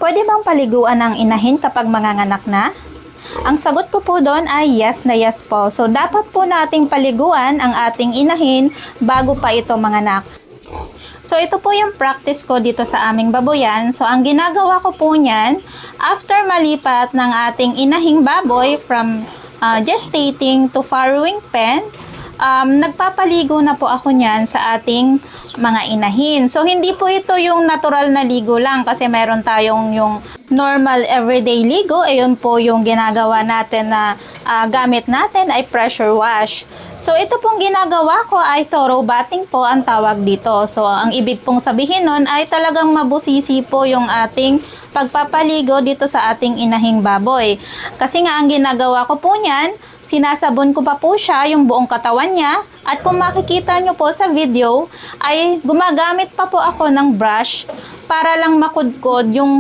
Pwede bang paliguan ang inahin kapag manganganak na? Ang sagot ko po doon ay yes na yes po. So, dapat po nating paliguan ang ating inahin bago pa ito manganak. So, ito po yung practice ko dito sa aming baboyan. So, ang ginagawa ko po niyan, after malipat ng ating inahing baboy from gestating to farrowing pen, nagpapaligo na po ako niyan sa ating mga inahin. So, hindi po ito yung natural na ligo lang kasi meron tayong yung normal everyday ligo. Ayun po yung ginagawa natin na gamit natin ay pressure wash. So, ito pong ginagawa ko ay thorough bathing po ang tawag dito. So, ang ibig pong sabihin nun ay talagang mabusisi po yung ating pagpapaligo dito sa ating inahing baboy. Kasi nga, ang ginagawa ko po niyan, sinasabon ko pa po siya, yung buong katawan niya. At kung makikita nyo po sa video, ay gumagamit pa po ako ng brush para lang makudkod yung